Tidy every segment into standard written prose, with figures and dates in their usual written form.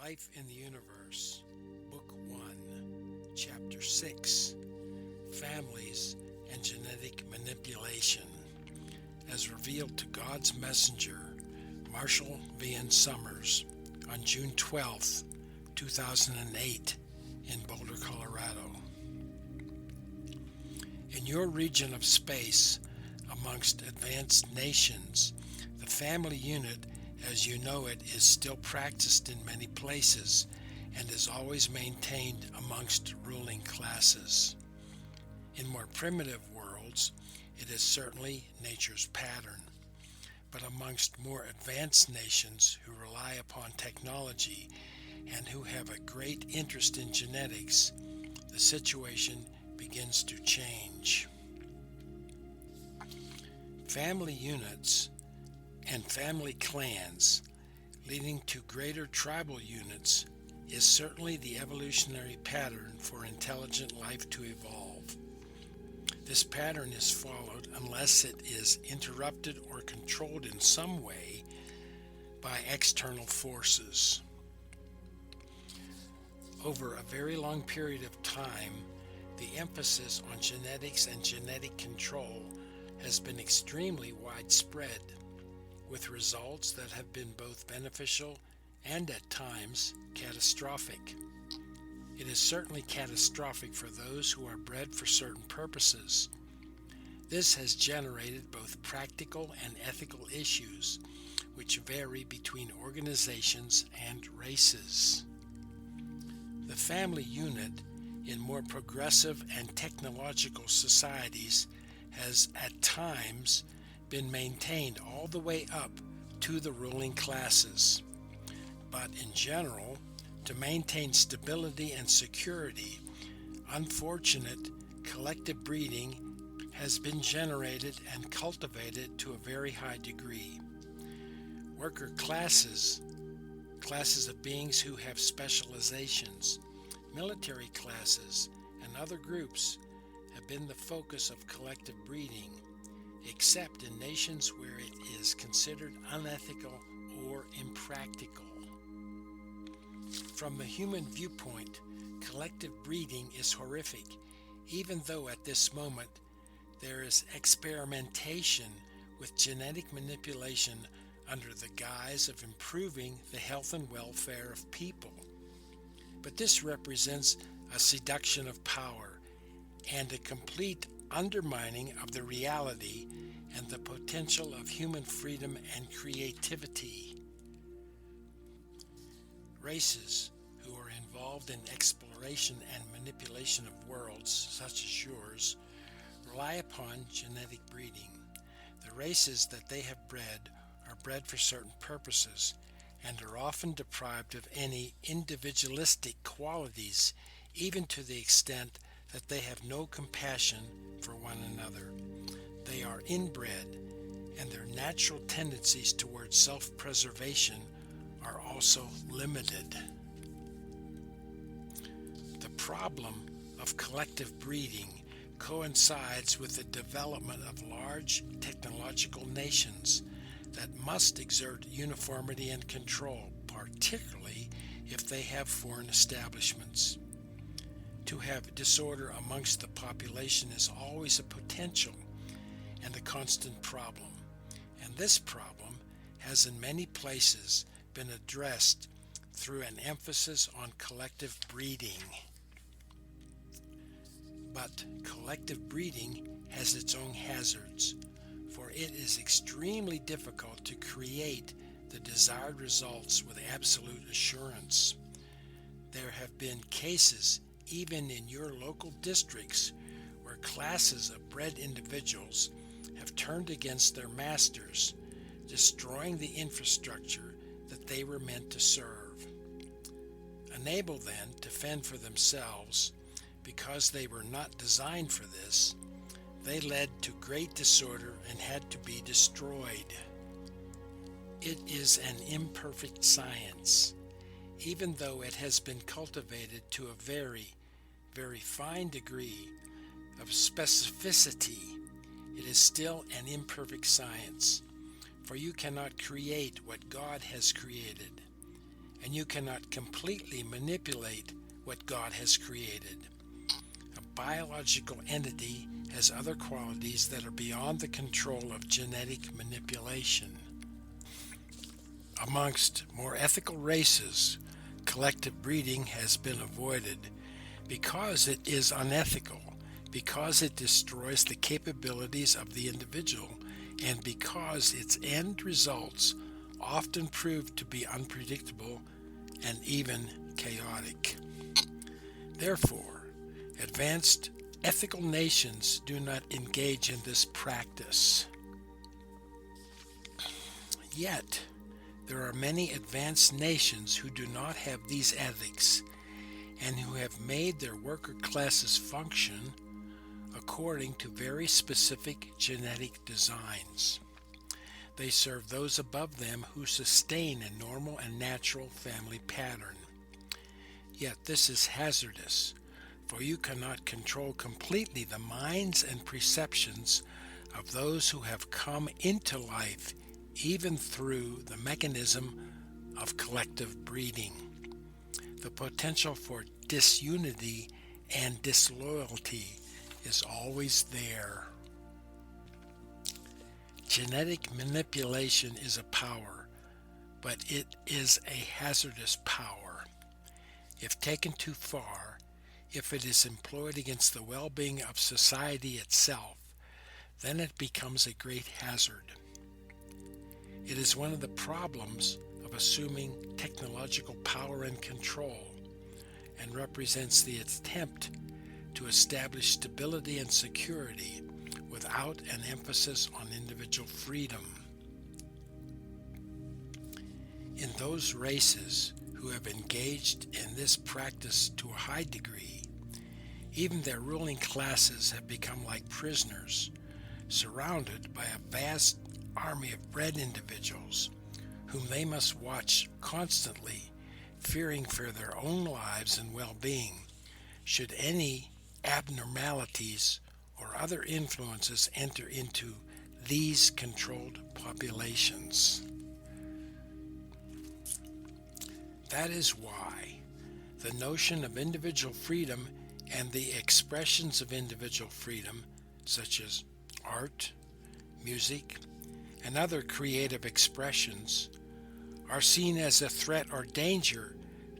Life in the Universe, Book 1, Chapter 6, Families and Genetic Manipulation, as revealed to God's messenger, Marshall V.N. Summers, on June 12, 2008, in Boulder, Colorado. In your region of space, amongst advanced nations, the family unit as you know it is still practiced in many places and is always maintained amongst ruling classes. In more primitive worlds, it is certainly nature's pattern, but amongst more advanced nations who rely upon technology and who have a great interest in genetics, the situation begins to change. Family units and family clans leading to greater tribal units is certainly the evolutionary pattern for intelligent life to evolve. This pattern is followed unless it is interrupted or controlled in some way by external forces. Over a very long period of time, the emphasis on genetics and genetic control has been extremely widespread, with results that have been both beneficial and at times catastrophic. It is certainly catastrophic for those who are bred for certain purposes. This has generated both practical and ethical issues, which vary between organizations and races. The family unit in more progressive and technological societies has at times been maintained all the way up to the ruling classes. But in general, to maintain stability and security, unfortunate collective breeding has been generated and cultivated to a very high degree. Worker classes of beings who have specializations, military classes, and other groups have been the focus of collective breeding, except in nations where it is considered unethical or impractical. From the human viewpoint, collective breeding is horrific, even though at this moment there is experimentation with genetic manipulation under the guise of improving the health and welfare of people. But this represents a seduction of power and a complete undermining of the reality and the potential of human freedom and creativity. Races who are involved in exploration and manipulation of worlds, such as yours, rely upon genetic breeding. The races that they have bred are bred for certain purposes and are often deprived of any individualistic qualities, even to the extent that they have no compassion for one another. They are inbred, and their natural tendencies towards self-preservation are also limited. The problem of collective breeding coincides with the development of large technological nations that must exert uniformity and control, particularly if they have foreign establishments. To have disorder amongst the population is always a potential and a constant problem, and this problem has in many places been addressed through an emphasis on collective breeding. But collective breeding has its own hazards, for it is extremely difficult to create the desired results with absolute assurance. There have been cases even in your local districts where classes of bred individuals have turned against their masters, destroying the infrastructure that they were meant to serve. Unable then to fend for themselves, because they were not designed for this, they led to great disorder and had to be destroyed. It is an imperfect science. Even though it has been cultivated to a very, very fine degree of specificity, it is still an imperfect science, for you cannot create what God has created, and you cannot completely manipulate what God has created. A biological entity has other qualities that are beyond the control of genetic manipulation. Amongst more ethical races, collective breeding has been avoided because it is unethical, because it destroys the capabilities of the individual, and because its end results often prove to be unpredictable and even chaotic. Therefore, advanced ethical nations do not engage in this practice. Yet, there are many advanced nations who do not have these ethics and who have made their worker classes function according to very specific genetic designs. They serve those above them who sustain a normal and natural family pattern. Yet this is hazardous, for you cannot control completely the minds and perceptions of those who have come into life even through the mechanism of collective breeding. The potential for disunity and disloyalty is always there. Genetic manipulation is a power, but it is a hazardous power. If taken too far, if it is employed against the well-being of society itself, then it becomes a great hazard. It is one of the problems of assuming technological power and control, and represents the attempt to establish stability and security without an emphasis on individual freedom. In those races who have engaged in this practice to a high degree, even their ruling classes have become like prisoners, surrounded by a vast army of bred individuals whom they must watch constantly, fearing for their own lives and well-being should any abnormalities or other influences enter into these controlled populations. That is why the notion of individual freedom and the expressions of individual freedom, such as art, music, and other creative expressions, are seen as a threat or danger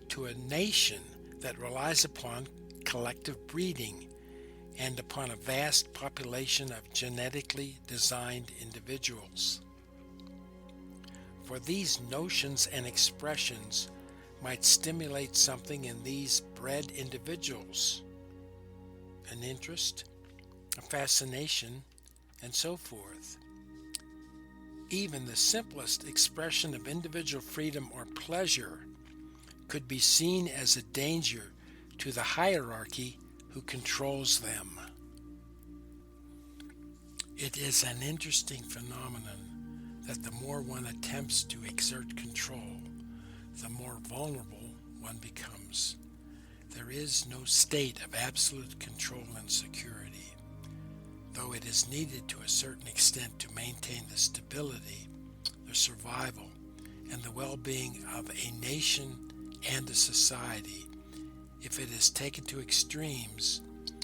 to a nation that relies upon collective breeding and upon a vast population of genetically designed individuals. For these notions and expressions might stimulate something in these bred individuals, an interest, a fascination, and so forth. Even the simplest expression of individual freedom or pleasure could be seen as a danger to the hierarchy who controls them. It is an interesting phenomenon that the more one attempts to exert control, the more vulnerable one becomes. There is no state of absolute control and security, though it is needed to a certain extent to maintain the stability, the survival, and the well-being of a nation and a society. If it is taken to extremes,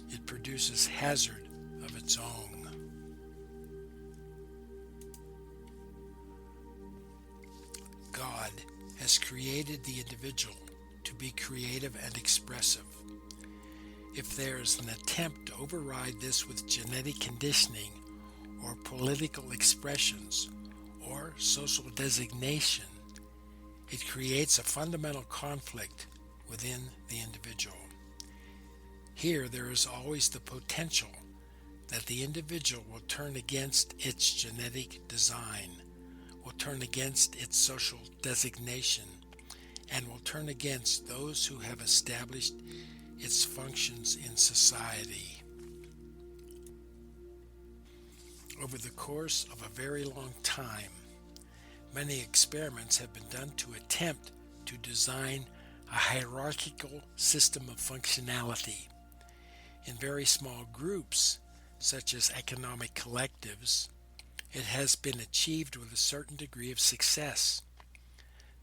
it produces hazard of its own. God has created the individual to be creative and expressive. If there is an attempt to override this with genetic conditioning or political expressions or social designation, it creates a fundamental conflict within the individual. Here there is always the potential that the individual will turn against its genetic design, will turn against its social designation, and will turn against those who have established its functions in society. Over the course of a very long time, many experiments have been done to attempt to design a hierarchical system of functionality. In very small groups, such as economic collectives, it has been achieved with a certain degree of success.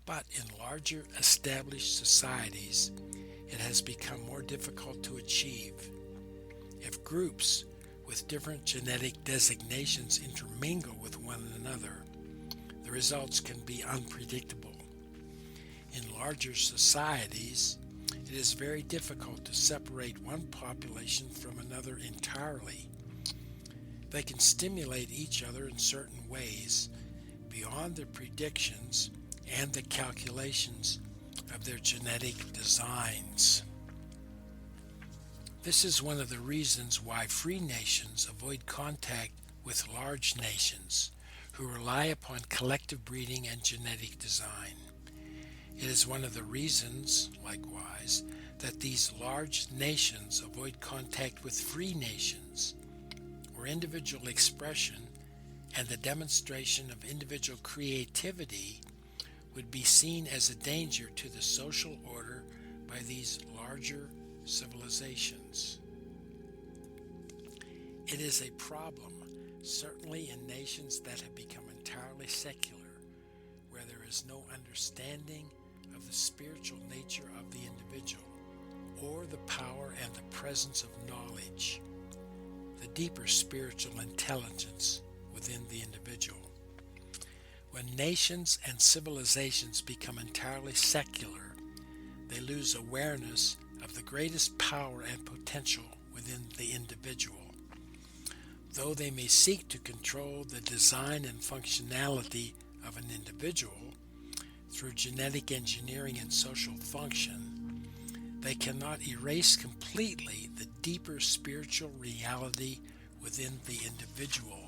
But in larger established societies, it has become more difficult to achieve. If groups with different genetic designations intermingle with one another, the results can be unpredictable. In larger societies, it is very difficult to separate one population from another entirely. They can stimulate each other in certain ways beyond the predictions and the calculations of their genetic designs. This is one of the reasons why free nations avoid contact with large nations who rely upon collective breeding and genetic design. It is one of the reasons, likewise, that these large nations avoid contact with free nations, where individual expression and the demonstration of individual creativity would be seen as a danger to the social order by these larger civilizations. It is a problem, certainly in nations that have become entirely secular, where there is no understanding of the spiritual nature of the individual, or the power and the presence of knowledge, the deeper spiritual intelligence within the individual. When nations and civilizations become entirely secular, they lose awareness of the greatest power and potential within the individual. Though they may seek to control the design and functionality of an individual through genetic engineering and social function, they cannot erase completely the deeper spiritual reality within the individual.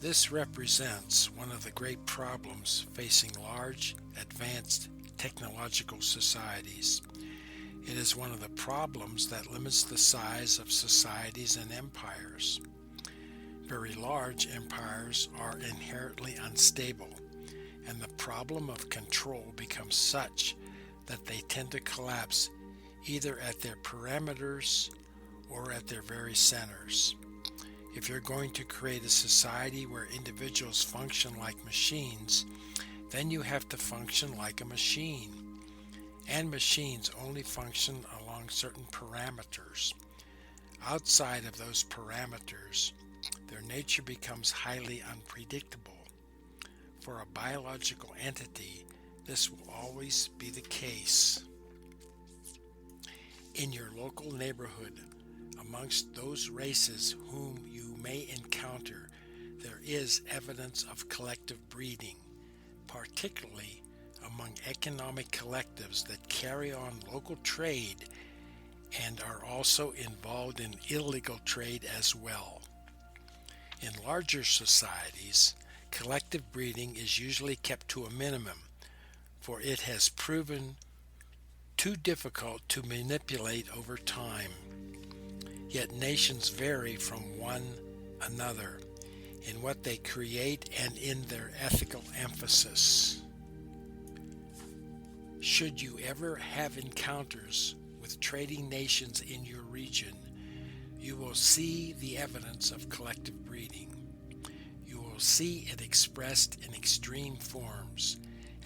This represents one of the great problems facing large, advanced technological societies. It is one of the problems that limits the size of societies and empires. Very large empires are inherently unstable, and the problem of control becomes such that they tend to collapse either at their perimeters or at their very centers. If you're going to create a society where individuals function like machines, then you have to function like a machine. And machines only function along certain parameters. Outside of those parameters, their nature becomes highly unpredictable. For a biological entity, this will always be the case. In your local neighborhood, amongst those races whom you may encounter, there is evidence of collective breeding, particularly among economic collectives that carry on local trade and are also involved in illegal trade as well. In larger societies, collective breeding is usually kept to a minimum, for it has proven too difficult to manipulate over time. Yet nations vary from one another in what they create and in their ethical emphasis. Should you ever have encounters with trading nations in your region, you will see the evidence of collective breeding. You will see it expressed in extreme forms,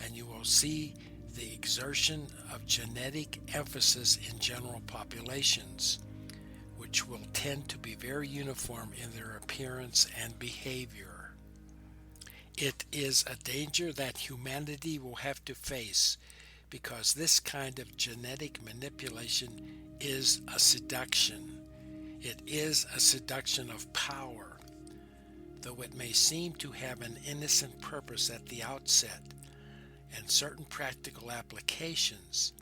and you will see the exertion of genetic emphasis in general populations, which will tend to be very uniform in their appearance and behavior. It is a danger that humanity will have to face, because this kind of genetic manipulation is a seduction. It is a seduction of power. Though it may seem to have an innocent purpose at the outset and certain practical applications,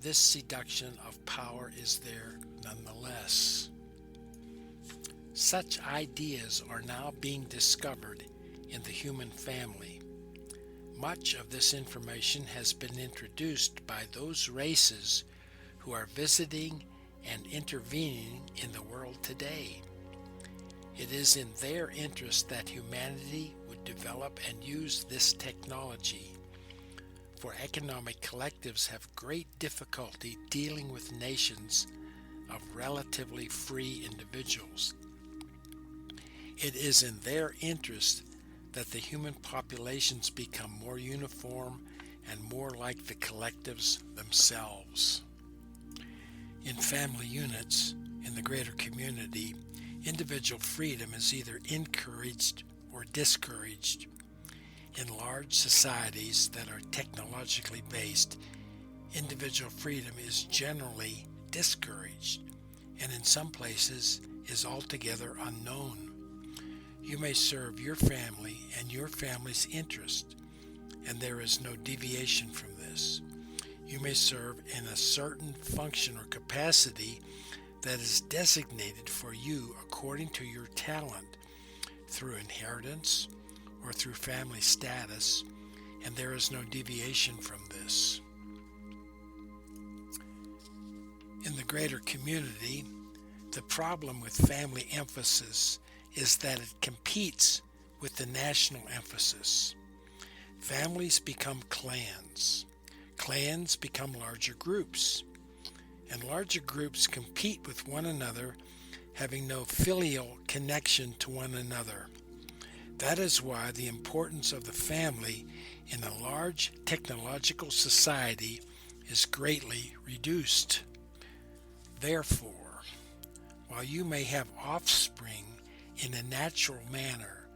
this seduction of power is there nonetheless. Such ideas are now being discovered in the human family. Much of this information has been introduced by those races who are visiting and intervening in the world today. It is in their interest that humanity would develop and use this technology, for economic collectives have great difficulty dealing with nations of relatively free individuals. It is in their interest that the human populations become more uniform and more like the collectives themselves. In family units, in the greater community, individual freedom is either encouraged or discouraged. In large societies that are technologically based, individual freedom is generally discouraged, and in some places is altogether unknown. You may serve your family and your family's interest, and there is no deviation from this. You may serve in a certain function or capacity that is designated for you according to your talent, through inheritance or through family status, and there is no deviation from this. In the greater community, the problem with family emphasis is that it competes with the national emphasis. Families become clans. Clans become larger groups, and larger groups compete with one another, having no filial connection to one another. That is why the importance of the family in a large technological society is greatly reduced. Therefore, while you may have offspring in a natural manner,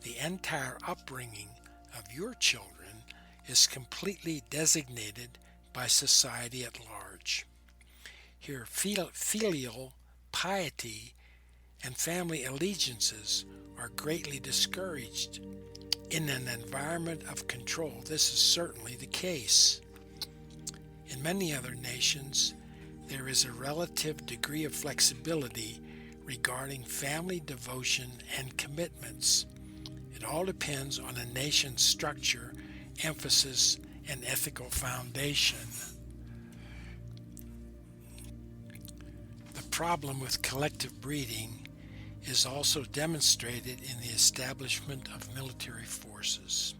the entire upbringing of your children is completely designated by society at large. Here, filial piety and family allegiances are greatly discouraged. In an environment of control, this is certainly the case. In many other nations, there is a relative degree of flexibility regarding family devotion and commitments. It all depends on a nation's structure, emphasis, and ethical foundation. The problem with collective breeding is also demonstrated in the establishment of military forces.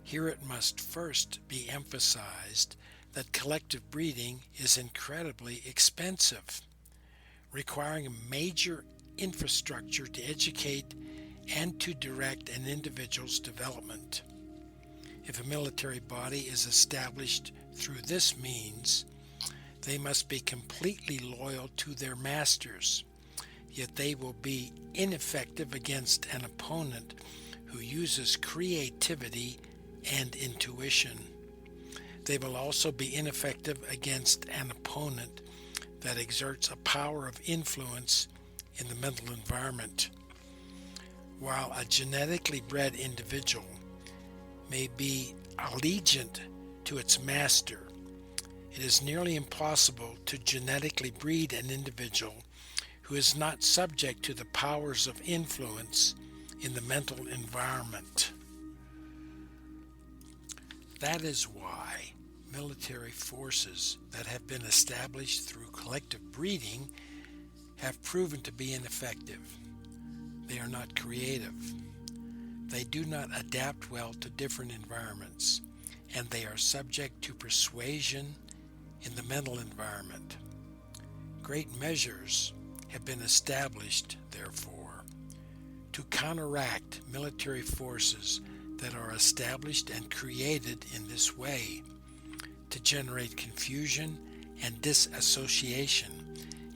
Here it must first be emphasized that collective breeding is incredibly expensive, requiring a major infrastructure to educate and to direct an individual's development. If a military body is established through this means, they must be completely loyal to their masters, yet they will be ineffective against an opponent who uses creativity and intuition. They will also be ineffective against an opponent that exerts a power of influence in the mental environment. While a genetically bred individual may be allegiant to its master, it is nearly impossible to genetically breed an individual who is not subject to the powers of influence in the mental environment. That is why military forces that have been established through collective breeding have proven to be ineffective. They are not creative. They do not adapt well to different environments, and they are subject to persuasion in the mental environment. Great measures have been established, therefore, to counteract military forces that are established and created in this way, to generate confusion and disassociation,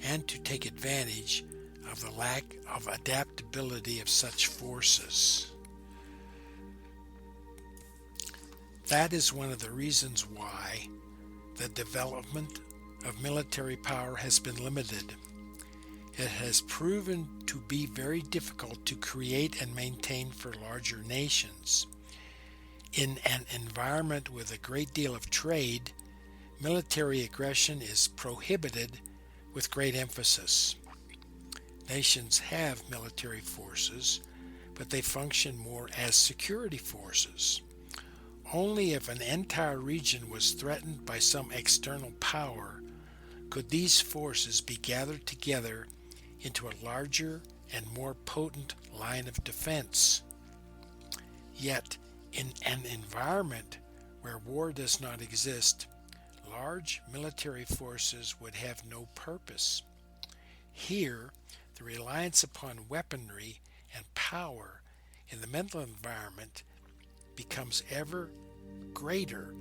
and to take advantage of the lack of adaptability of such forces. That is one of the reasons why the development of military power has been limited. It has proven to be very difficult to create and maintain for larger nations. In an environment with a great deal of trade, military aggression is prohibited with great emphasis. Nations have military forces, but they function more as security forces. Only if an entire region was threatened by some external power could these forces be gathered together into a larger and more potent line of defense. Yet, in an environment where war does not exist, large military forces would have no purpose. Here, the reliance upon weaponry and power in the mental environment becomes ever greater,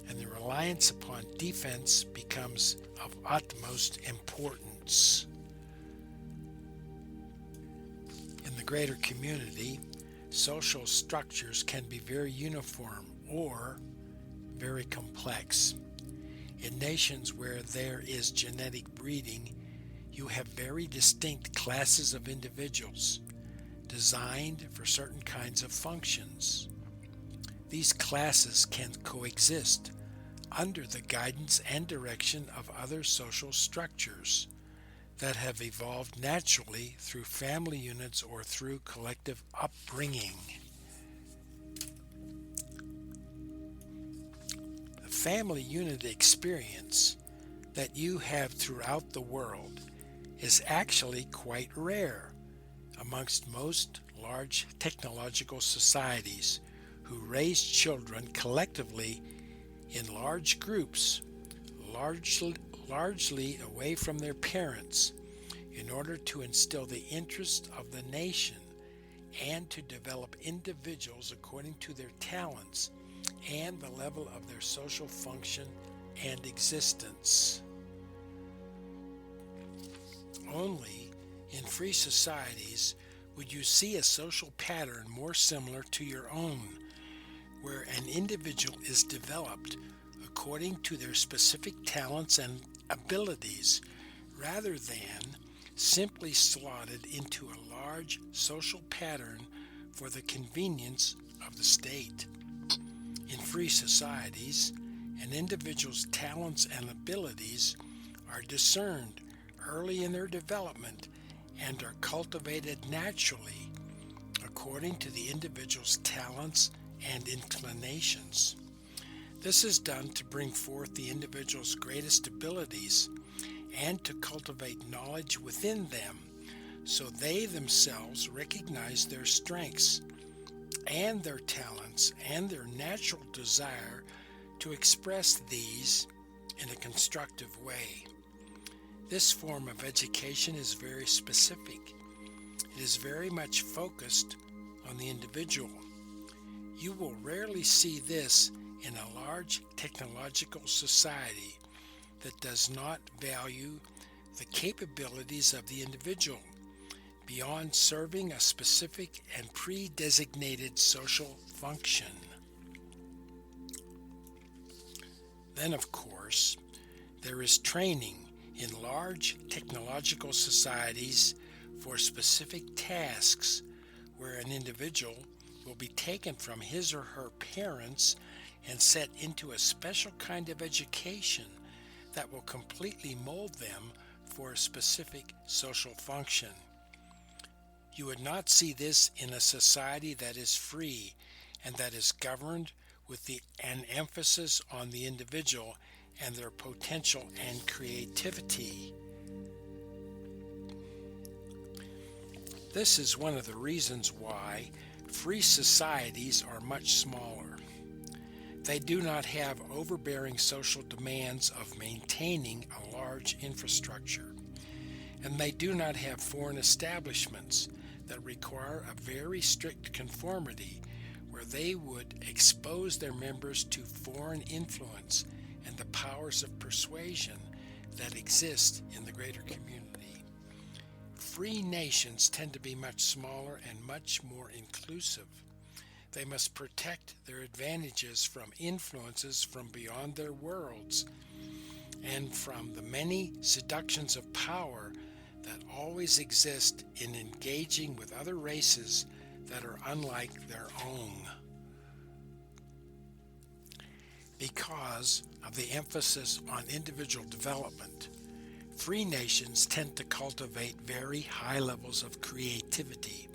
and the reliance upon defense becomes of utmost importance. In the greater community, social structures can be very uniform or very complex. In nations where there is genetic breeding, you have very distinct classes of individuals designed for certain kinds of functions. These classes can coexist under the guidance and direction of other social structures that have evolved naturally through family units or through collective upbringing. The family unit experience that you have throughout the world is actually quite rare amongst most large technological societies who raise children collectively in large groups, largely away from their parents, in order to instill the interests of the nation and to develop individuals according to their talents and the level of their social function and existence. Only in free societies would you see a social pattern more similar to your own, where an individual is developed according to their specific talents and abilities, rather than simply slotted into a large social pattern for the convenience of the state. In free societies, an individual's talents and abilities are discerned early in their development and are cultivated naturally according to the individual's talents and inclinations. This is done to bring forth the individual's greatest abilities and to cultivate knowledge within them so they themselves recognize their strengths and their talents and their natural desire to express these in a constructive way. This form of education is very specific. It is very much focused on the individual. You will rarely see this in a large technological society that does not value the capabilities of the individual beyond serving a specific and pre-designated social function. Then, of course, there is training in large technological societies for specific tasks where an individual will be taken from his or her parents and set into a special kind of education that will completely mold them for a specific social function. You would not see this in a society that is free and that is governed with an emphasis on the individual and their potential and creativity. This is one of the reasons why free societies are much smaller. They do not have overbearing social demands of maintaining a large infrastructure, and they do not have foreign establishments that require a very strict conformity where they would expose their members to foreign influence and the powers of persuasion that exist in the greater community. Free nations tend to be much smaller and much more inclusive. They must protect their advantages from influences from beyond their worlds and from the many seductions of power that always exist in engaging with other races that are unlike their own. Because of the emphasis on individual development, free nations tend to cultivate very high levels of creativity.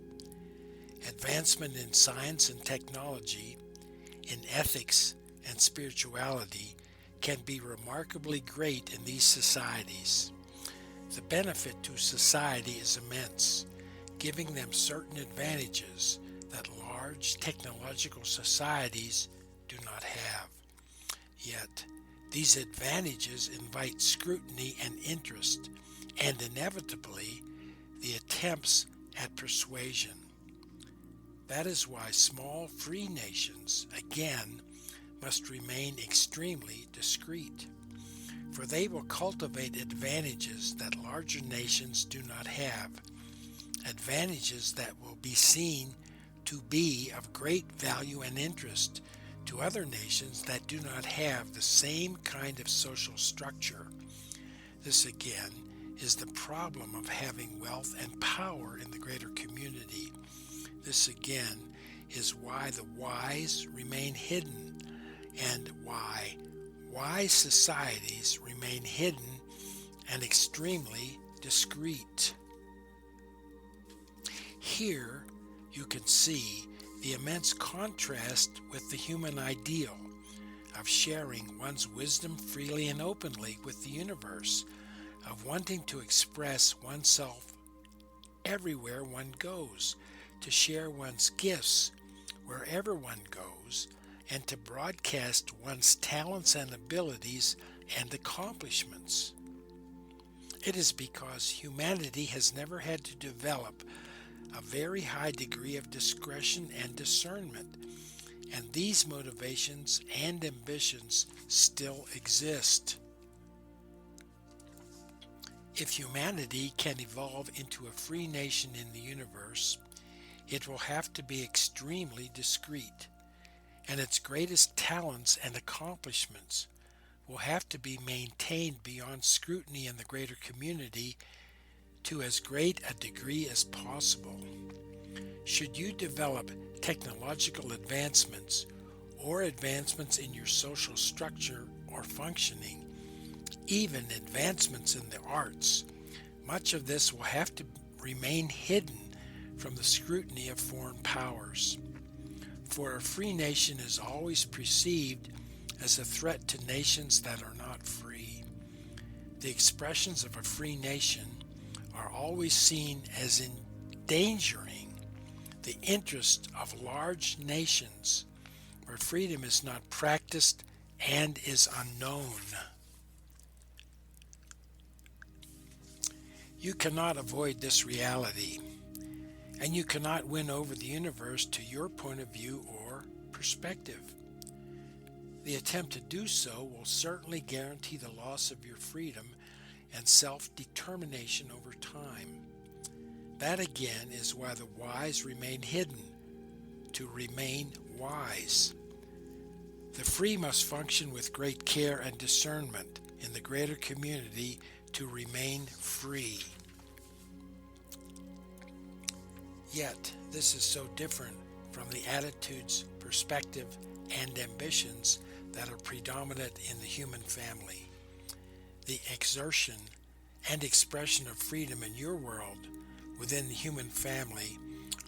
Advancement in science and technology, in ethics and spirituality can be remarkably great in these societies. The benefit to society is immense, giving them certain advantages that large technological societies do not have. Yet, these advantages invite scrutiny and interest, and inevitably, the attempts at persuasion. That is why small free nations, again, must remain extremely discreet, for they will cultivate advantages that larger nations do not have, advantages that will be seen to be of great value and interest to other nations that do not have the same kind of social structure. This again is the problem of having wealth and power in the greater community. This again is why the wise remain hidden and why wise societies remain hidden and extremely discreet. Here you can see the immense contrast with the human ideal of sharing one's wisdom freely and openly with the universe, of wanting to express oneself everywhere one goes, to share one's gifts wherever one goes, and to broadcast one's talents and abilities and accomplishments. It is because humanity has never had to develop a very high degree of discretion and discernment, and these motivations and ambitions still exist. If humanity can evolve into a free nation in the universe, it will have to be extremely discreet, and its greatest talents and accomplishments will have to be maintained beyond scrutiny in the greater community to as great a degree as possible. Should you develop technological advancements or advancements in your social structure or functioning, even advancements in the arts, much of this will have to remain hidden from the scrutiny of foreign powers. For a free nation is always perceived as a threat to nations that are not free. The expressions of a free nation are always seen as endangering the interest of large nations where freedom is not practiced and is unknown. You cannot avoid this reality, and you cannot win over the universe to your point of view or perspective. The attempt to do so will certainly guarantee the loss of your freedom and self-determination over time. That again is why the wise remain hidden, to remain wise. The free must function with great care and discernment in the greater community to remain free. Yet, this is so different from the attitudes, perspective, and ambitions that are predominant in the human family. The exertion and expression of freedom in your world within the human family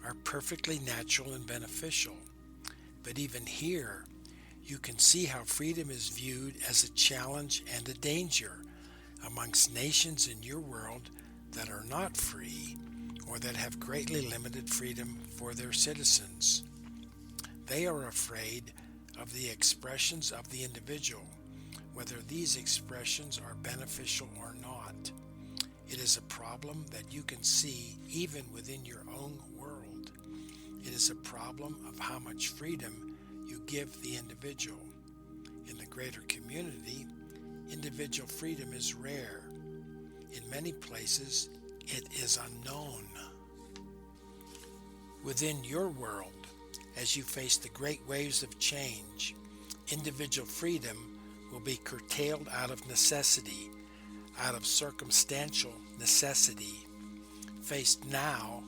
are perfectly natural and beneficial. But even here, you can see how freedom is viewed as a challenge and a danger amongst nations in your world that are not free or that have greatly limited freedom for their citizens. They are afraid of the expressions of the individual, whether these expressions are beneficial or not. It is a problem that you can see even within your own world. It is a problem of how much freedom you give the individual. In the greater community, individual freedom is rare. In many places, it is unknown. Within your world, as you face the great waves of change, individual freedom will be curtailed out of necessity, out of circumstantial necessity. Faced now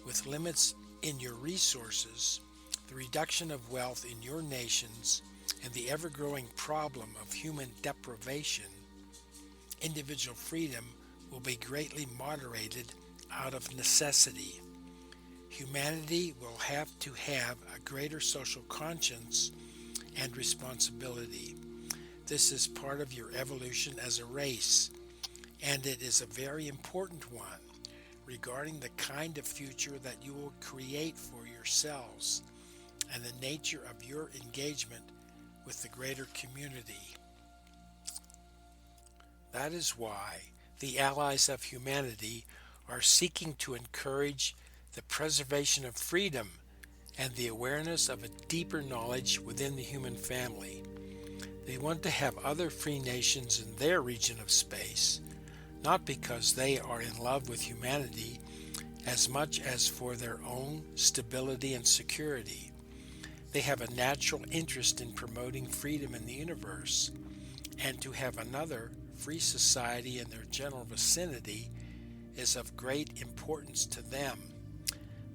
with limits in your resources, the reduction of wealth in your nations, and the ever-growing problem of human deprivation, individual freedom will be greatly moderated out of necessity. Humanity will have to have a greater social conscience and responsibility. This is part of your evolution as a race, and it is a very important one regarding the kind of future that you will create for yourselves and the nature of your engagement with the greater community. That is why the allies of humanity are seeking to encourage the preservation of freedom and the awareness of a deeper knowledge within the human family. They want to have other free nations in their region of space, not because they are in love with humanity as much as for their own stability and security. They have a natural interest in promoting freedom in the universe, and to have another free society in their general vicinity is of great importance to them.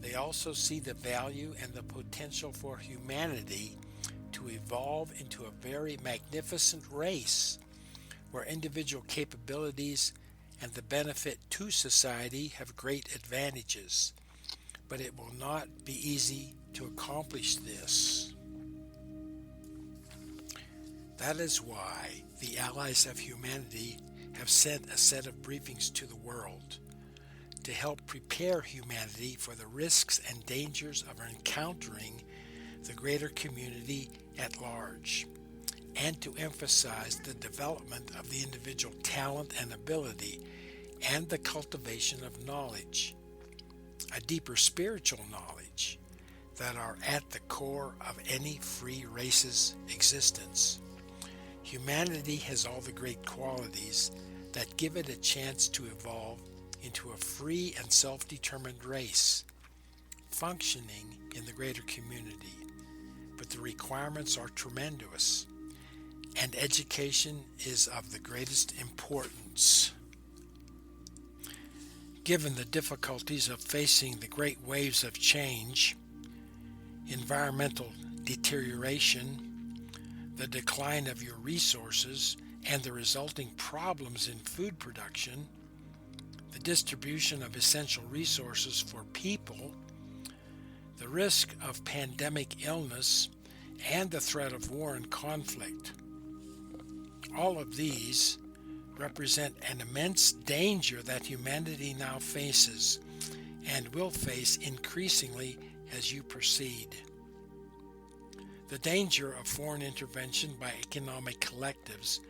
They also see the value and the potential for humanity to evolve into a very magnificent race where individual capabilities and the benefit to society have great advantages. But it will not be easy to accomplish this. That is why the Allies of Humanity have sent a set of briefings to the world to help prepare humanity for the risks and dangers of encountering the greater community at large, and to emphasize the development of the individual talent and ability and the cultivation of knowledge, a deeper spiritual knowledge, that are at the core of any free race's existence. Humanity has all the great qualities that give it a chance to evolve into a free and self-determined race, functioning in the greater community. But the requirements are tremendous, and education is of the greatest importance. Given the difficulties of facing the great waves of change, environmental deterioration, the decline of your resources, and the resulting problems in food production, the distribution of essential resources for people, the risk of pandemic illness, and the threat of war and conflict. All of these represent an immense danger that humanity now faces and will face increasingly as you proceed. The danger of foreign intervention by economic collectives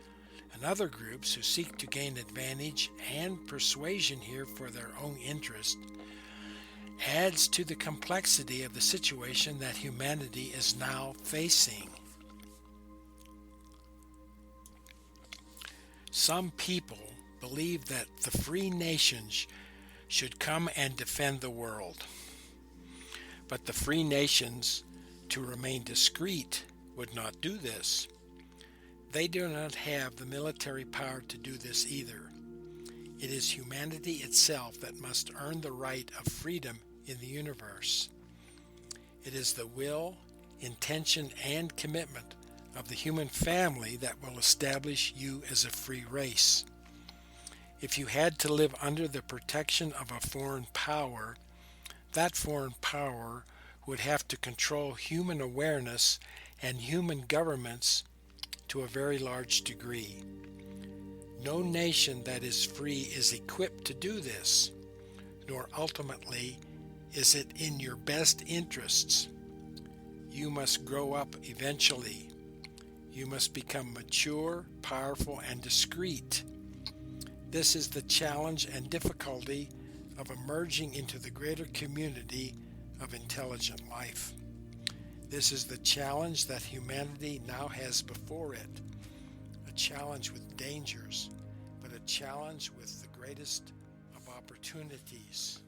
and other groups who seek to gain advantage and persuasion here for their own interest adds to the complexity of the situation that humanity is now facing. Some people believe that the free nations should come and defend the world, but the free nations, to remain discreet, would not do this. They do not have the military power to do this either. It is humanity itself that must earn the right of freedom in the universe. It is the will, intention, and commitment of the human family that will establish you as a free race. If you had to live under the protection of a foreign power, that foreign power would have to control human awareness and human governments to a very large degree. No nation that is free is equipped to do this, nor ultimately is it in your best interests. You must grow up eventually. You must become mature, powerful, and discreet. This is the challenge and difficulty of emerging into the greater community of intelligent life. This is the challenge that humanity now has before it, a challenge with dangers, but a challenge with the greatest of opportunities.